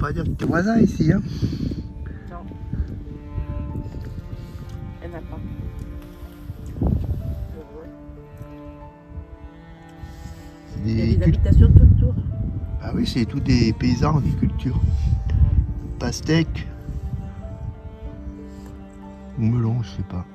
pas dire que t'es voisin ici, hein? Non. Elle n'a pas. C'est Il y a des des habitations tout autour. Ah oui, c'est tous des paysans, des cultures. Pastèque. Ou melon, je sais pas.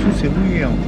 Tout c'est mouillé encore.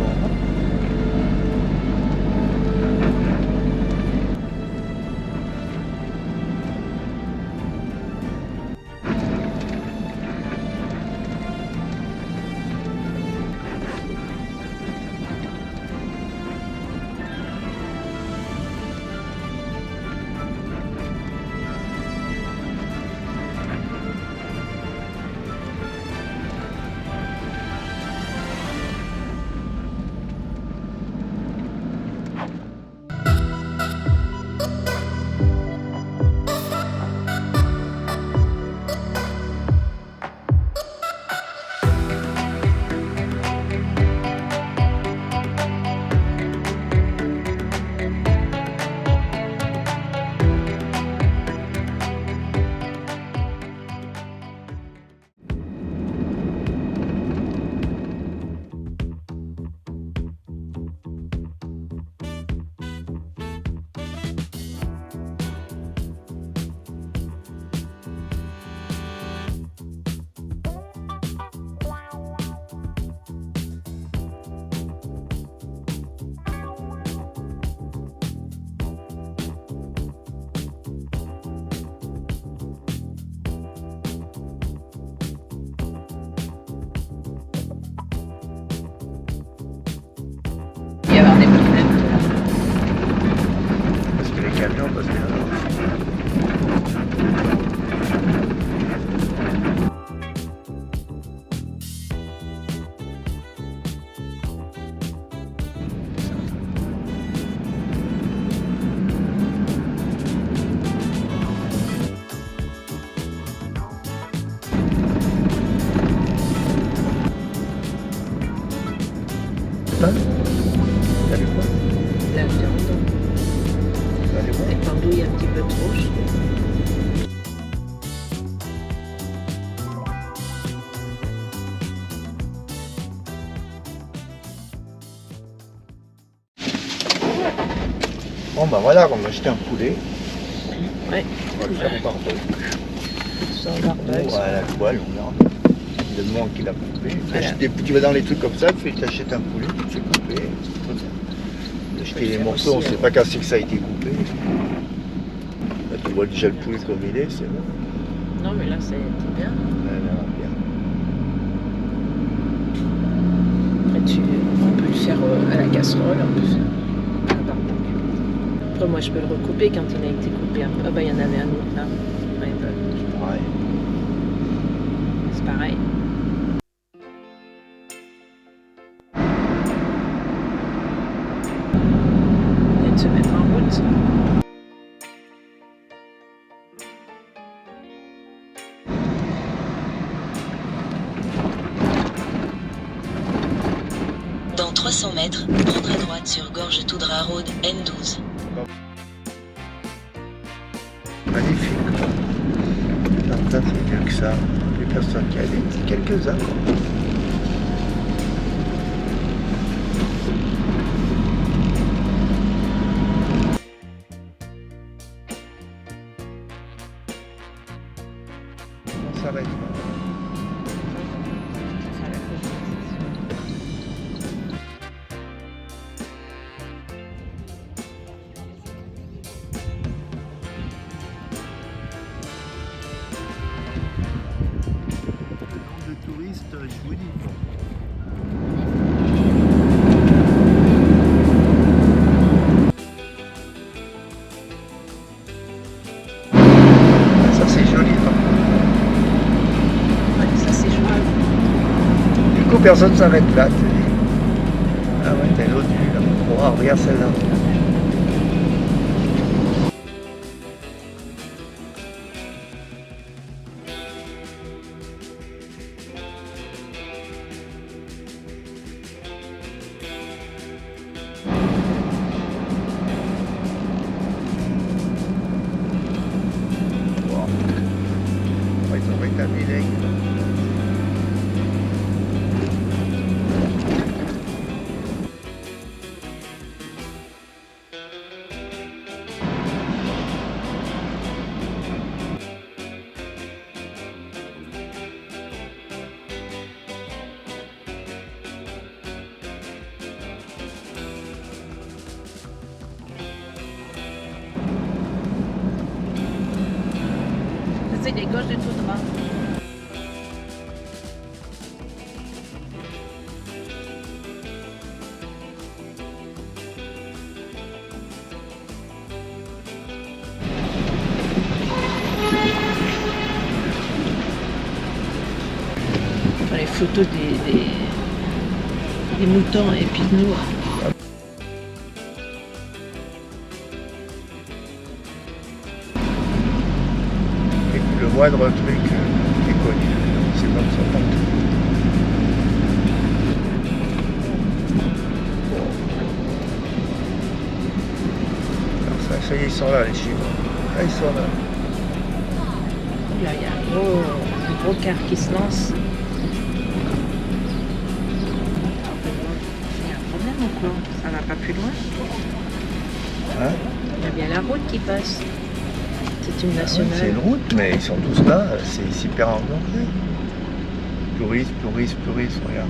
Il y avoir des problèmes. Parce que les camions passent bien. Hein? T'as vu quoi? La viande, T'as vu quoi? avec l'andouille un petit peu trop. Bon bah voilà, on va acheter un poulet. Ouais. On va le faire au barbecue. Sans Ou barbecue. à la toile, on verra. Le moment qu'il a coupé. Voilà. Tu vas dans les trucs comme ça, tu achètes un poulet, tu fais couper. Acheter les faire morceaux, on aussi, sait pas quand c'est que ça a été coupé. Là, tu vois déjà le poulet comme il est, c'est bon. Non, mais là, c'est bien. Voilà, bien. Après, on peut le faire à la casserole, on peut faire à la barbecue. Après, moi, je peux le recouper quand il a été coupé. Ah bah, il y en avait un autre là. Ouais, bah, C'est pareil. c'est pareil. Et de se mettre en route. Dans 300 mètres, prendre à droite sur Gorge Toudra Road N12. Magnifique. Ça, c'est mieux que ça. Les personnes qui allaient, quelques-uns. On s'arrête. personne s'arrête là. Tu dis. Ah ouais, t'as l'autre vue là. Oh, regarde celle-là. Wow. Oh, ils ont rétabli l'aigle. C'est les gorges de Toudra. Enfin, les photos des moutons et puis de nous. Et le moindre truc est connu. C'est comme ça partout. Bon. Alors ça y est, ils sont là, les Chinois. Là, ils sont là. Là, il y a un gros car qui se lance. Il y a un problème ou quoi? Ça va pas plus loin? Hein? Il y a bien la route qui passe. C'est une Ouais, nationale. c'est une route, mais ils sont tous là. C'est super encombré. Touristes, regarde.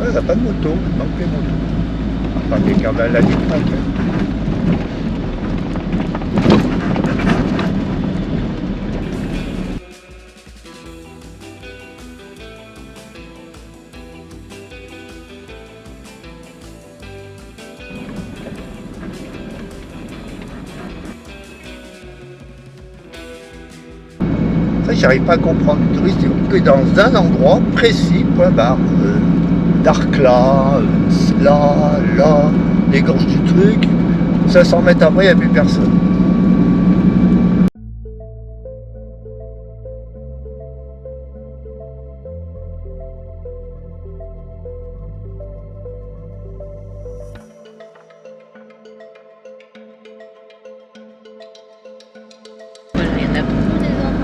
Ouais, il n'y a pas de moto, il manque les motos. Enfin, des cardinals à l'Itrac. Ça, j'arrive pas à comprendre. Les touristes, ils vont que dans un endroit précis, point barre. Darkla, là, les gorges du truc. 500 mètres après, il n'y a plus personne. Voilà, il y en a beaucoup des enfants.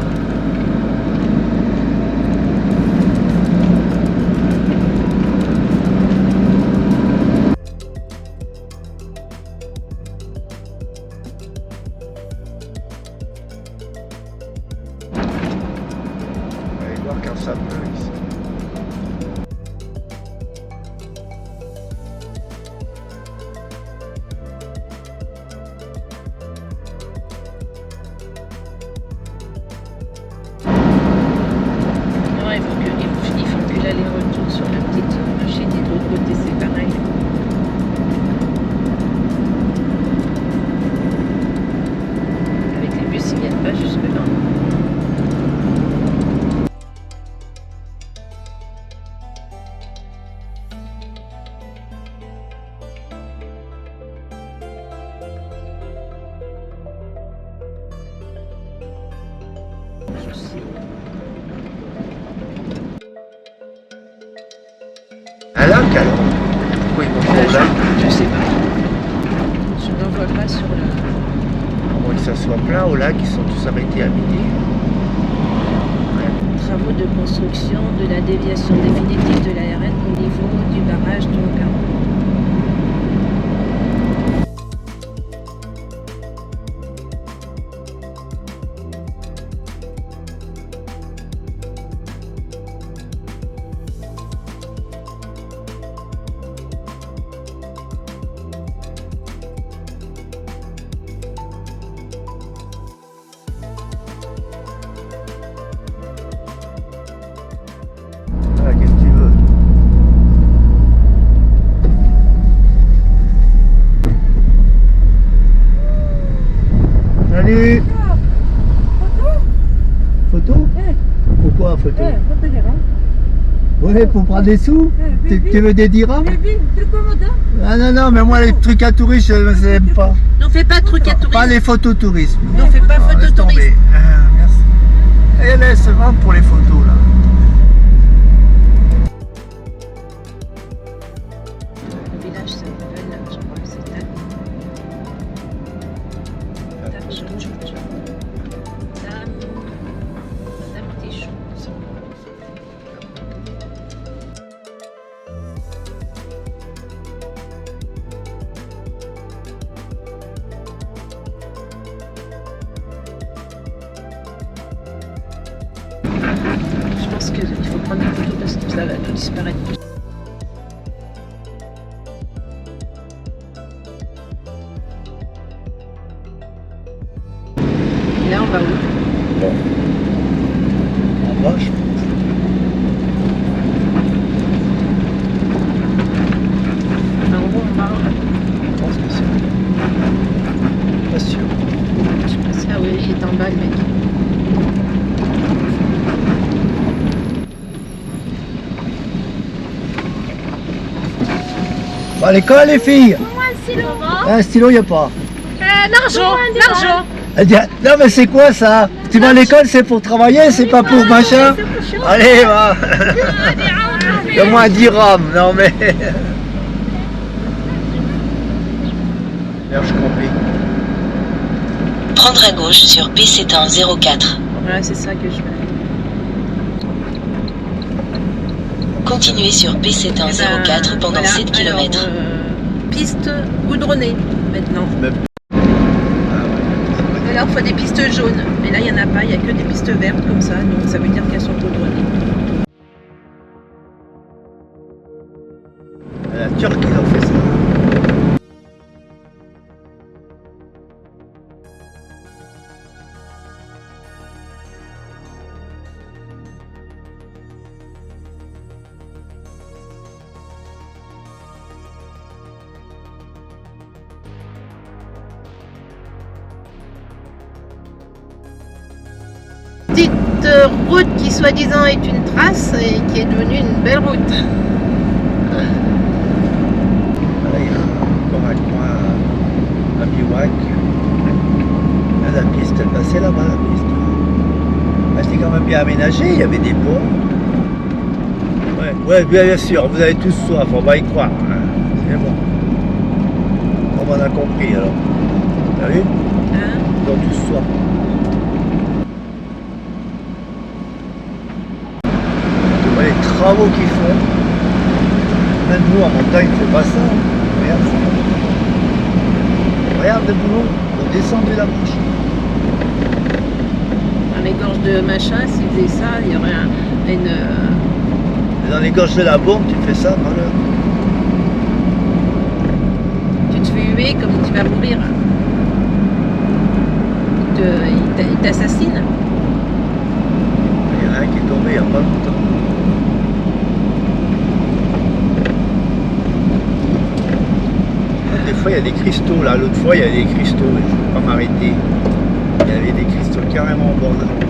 Allez voir quand ça pleut ici. Non, il faut que l'aller-retour sur la petite machine et de l'autre côté c'est pareil. Avec les bus ils viennent pas jusque là. Un lac alors. Pourquoi ils vont trop là? Je sais pas. Je n'en vois pas sur la. À moins que ça soit plein au lac, ils sont tous arrêtés à midi. Travaux de construction de la déviation définitive de la RN au niveau du barrage Tonka. Ah, qu'est-ce que tu veux? Salut! Photo? Pourquoi photo. Wat ben je dan? Ouais, pour prendre des sous. Tu veux des dirhams? Truc commode. Ah non, non, mais moi les trucs à touristes, je ne aime pas. Non, fais pas de trucs à Pas tourisme. les photos touristes. Non, fais pas photo Laisse tomber. tourisme. Ah, merci. Et là, c'est vraiment pour les photos là. Le village s'appelle, je crois que c'est Madame Tichon. Je pense qu'il faut prendre des photos parce que ça va tout disparaître. Et là, on va où? Bon. En bas, je pense. En gros, on va. Je pense que c'est. Pas sûr. Je sais pas si. Ah oui, il est en bas, le mec. Bon, à l'école, les filles. Un stylo. Un stylo, il n'y a pas. L'argent, l'argent. Elle dit, non, mais c'est quoi ça? Tu vas à l'école, c'est pour travailler, c'est pas pour machin. Allez, va. Donne-moi un dirham. Non, mais. Merde, je compris. Prendre à gauche sur P7 04. Voilà, c'est ça que je fais. Continuez sur P7 04 pendant Voilà, 7 km. alors, piste goudronnée maintenant. Même. Alors, il faut des pistes jaunes. Mais là, il n'y en a pas. Il n'y a que des pistes vertes comme ça. Donc, ça veut dire qu'elles sont goudronnées. La Turquie, ils ont fait ça. Petite route qui, soi-disant, est une trace et qui est devenue une belle route. Voilà, il y a encore un coin à Biwak. Là, la piste, elle passait là-bas, la piste. Elle était quand même bien aménagée, il y avait des ponts. Ouais, bien sûr, vous avez tous soif, on va y croire. Hein. C'est bon. On en a compris alors. T'as vu? Hein? Ils ont tous soif. Tu vois les travaux qu'ils font. Même nous en montagne, on fait pas ça. Regarde ça. Regarde le boulot, on descend de la manche. Dans les gorges de machin, s'ils faisaient ça, il y aurait une. Et dans les gorges de la bombe, tu fais ça, malheur. Tu te fais huer comme tu vas mourir. Il t'assassine. Il y en a un qui est tombé il n'y a pas longtemps. Des fois, il y a des cristaux, là. L'autre fois, il y a des cristaux. Je ne vais pas m'arrêter. Il y avait des cristaux carrément au bord de la route.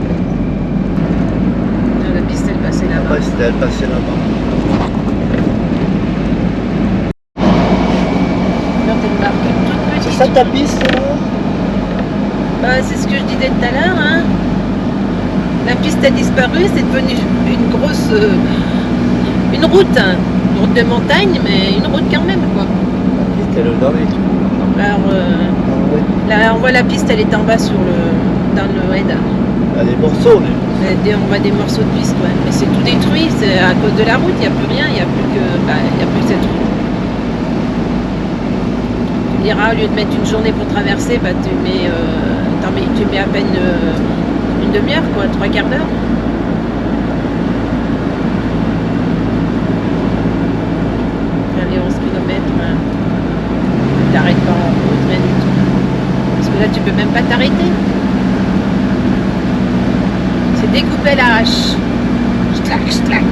La piste, elle passait là-bas. Après, c'était elle passait là-bas. Alors, t'as une barque toute petite. C'est ça ta piste, là? Bah, c'est ce que je disais tout à l'heure. Hein. La piste a disparu, c'est devenu une grosse. Une route. Hein. Une route de montagne, mais une route quand même, quoi. La piste, elle est dans les trous. Alors, là, on voit la piste, elle est en bas sur dans le raid. Il y a des morceaux, mais. On voit des morceaux de piste, ouais. Mais c'est tout détruit, c'est à cause de la route, il n'y a plus rien, il n'y a plus que cette route. Tu me diras, au lieu de mettre une journée pour traverser, bah, tu mets à peine une demi-heure, quoi, 3 quarts d'heure. Allez, 11 km, hein. Tu t'arrêtes pas en route, rien du tout. Parce que là, tu peux même pas t'arrêter. C'est découpé à l'arrache. Schlac, schlac.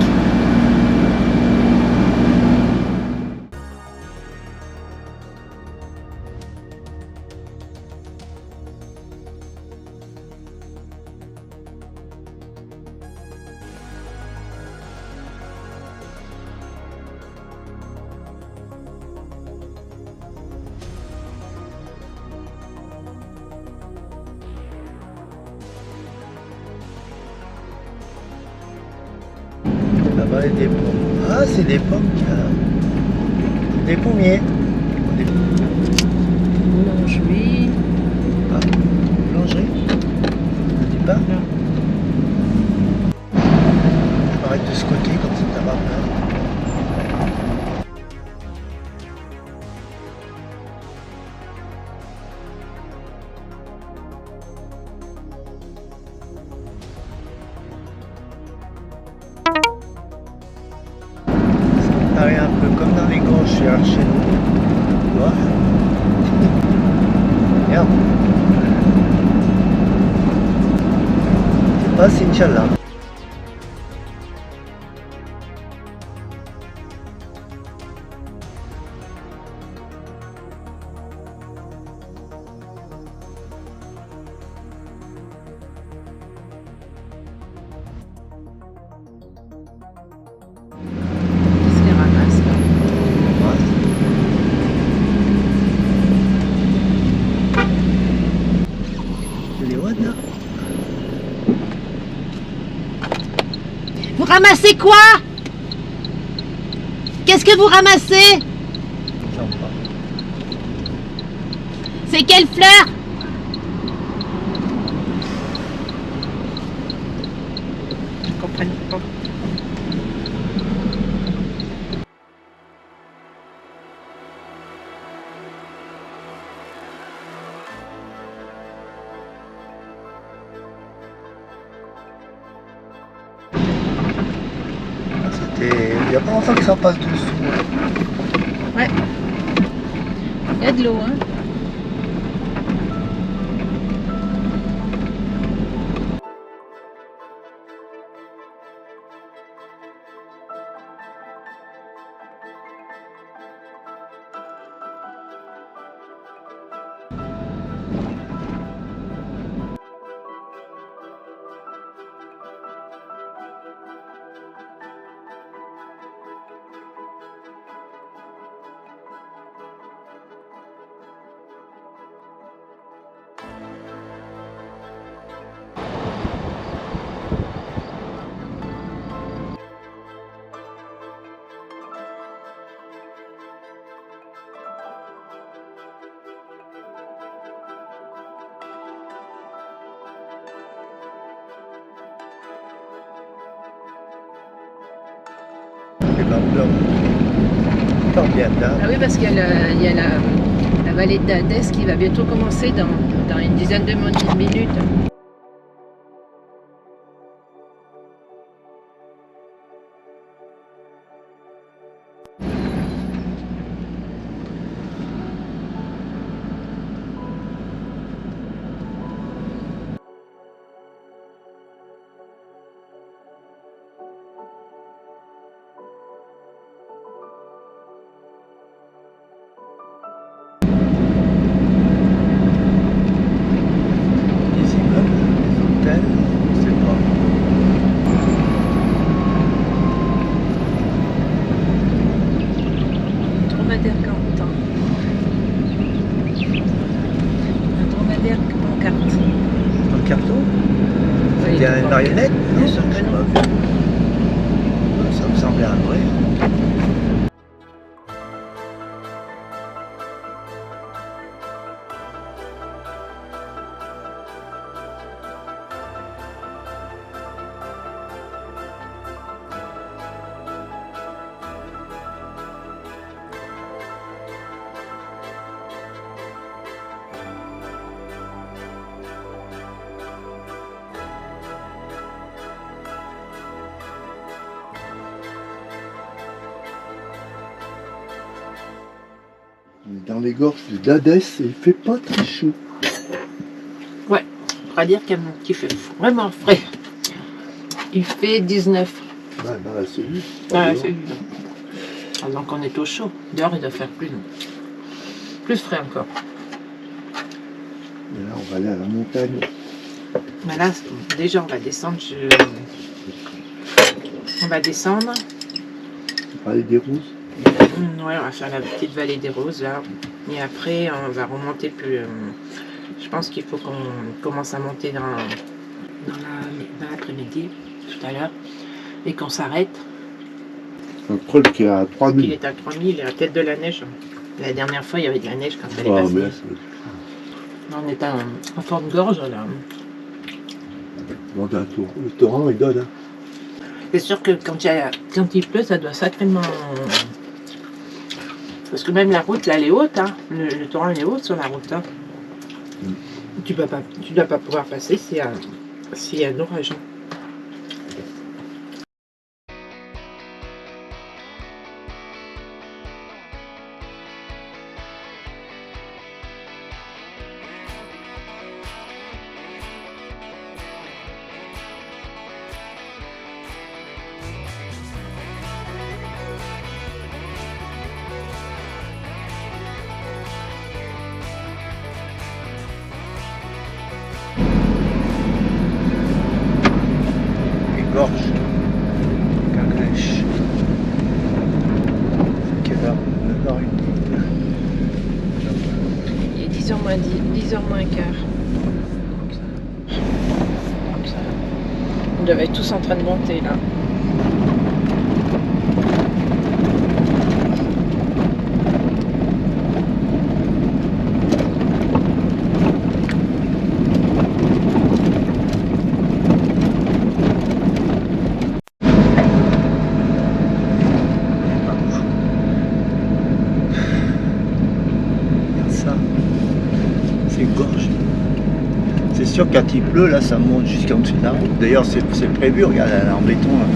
Ouais, des pommes. Ah, c'est des pommes, tiens. Des pommiers. Des... Boulangerie. Ah, boulangerie. Ça dit pas? Non. Je m'arrête de ce côté comme ça va bien. Ça paraît un peu comme dans les gorges chez nous. Tu vois? Regarde. C'est pas c'est Inch'Allah. Qu'est-ce qu'ils ramassent là? Les ouads là. Vous ramassez quoi? Qu'est-ce que vous ramassez? Sympa. C'est quelle fleur? Je comprends pas. C'était. Il n'y a pas longtemps que ça passe dessous. Ouais. Il y a de l'eau, hein. C'est pas blanc. Pas bien là. Ah oui, parce qu'il y a la vallée d'Adès qui va bientôt commencer dans une dizaine de minutes. Des immeubles, des hôtels, je sais pas. Dromadaire canton. Un dromadaire en carte. Dans le carton? Oui, Il y a une marionnette? Bien Non, sûr que j'ai non. pas vu. Ça me semblait un vrai. Dans les gorges d'Adès, il fait pas très chaud. Ouais, on va dire qu'il fait vraiment frais. Il fait 19. Ouais, dans la cellule. Ouais, c'est évident. Ah, donc on est au chaud. Dehors, il doit faire plus frais encore. Et là, on va aller à la montagne. Mais là, déjà, on va descendre. On va descendre. On va aller des roses. Ouais, on va faire la petite vallée des Roses là. Et après, on va remonter plus. Je pense qu'il faut qu'on commence à monter dans l'après-midi, tout à l'heure, et qu'on s'arrête Un col qui est à Il 3000. est à 3000, il y a peut-être de la neige. La dernière fois, il y avait de la neige quand elle est Ah, passée. mais Là, on est en forte gorge, là. bon, un tour. Le torrent, il donne. Hein. C'est sûr que quand il pleut, ça doit sacrément... Parce que même la route, là, elle est haute. Hein. Le torrent, il est haut sur la route. Hein. Tu dois pas pouvoir passer s'il y a un orage. Hein. Les gorges. Calèche. Quelle heure 9h30. Il est 10h moins 10h moins quart. Comme ça. On devait être tous en train de monter, là. C'est sûr que quand il pleut, là, ça monte jusqu'en dessous de la route. D'ailleurs, c'est prévu, regarde, elle est en béton. Là.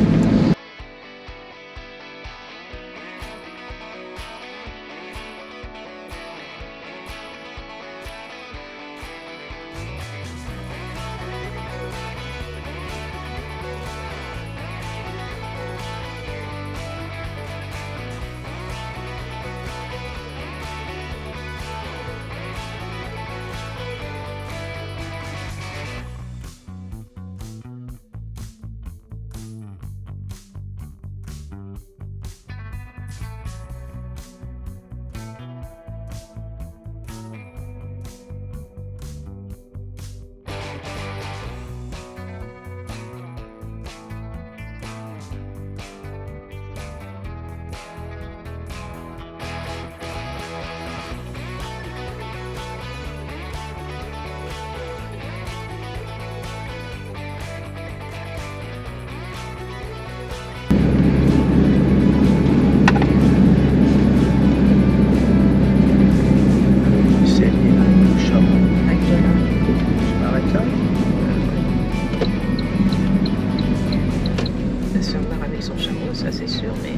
Son chameau, ça c'est sûr, mais...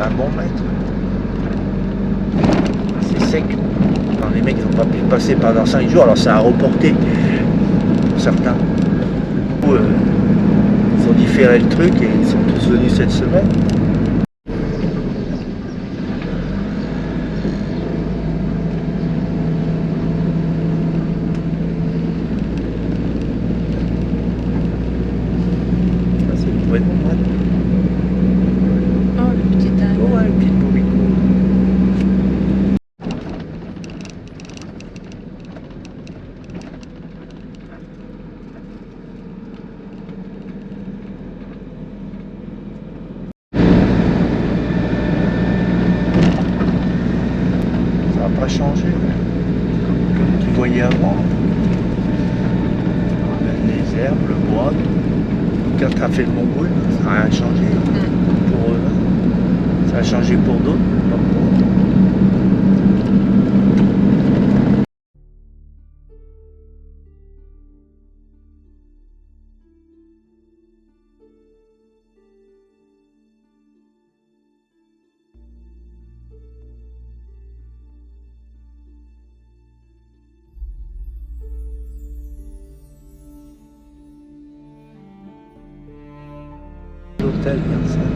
Un bon mètre. C'est sec. Alors, les mecs n'ont pas pu passer pendant 5 jours, alors ça a reporté pour certains. Ils ont différé le truc et ils sont tous venus cette semaine. pas changé. Comme tu voyais avant. Les herbes, le bois. Quand tu as fait le Mont Brûle, ça n'a rien changé pour eux. Ça a changé pour d'autres, pas pour eux. L'hôtel, ça.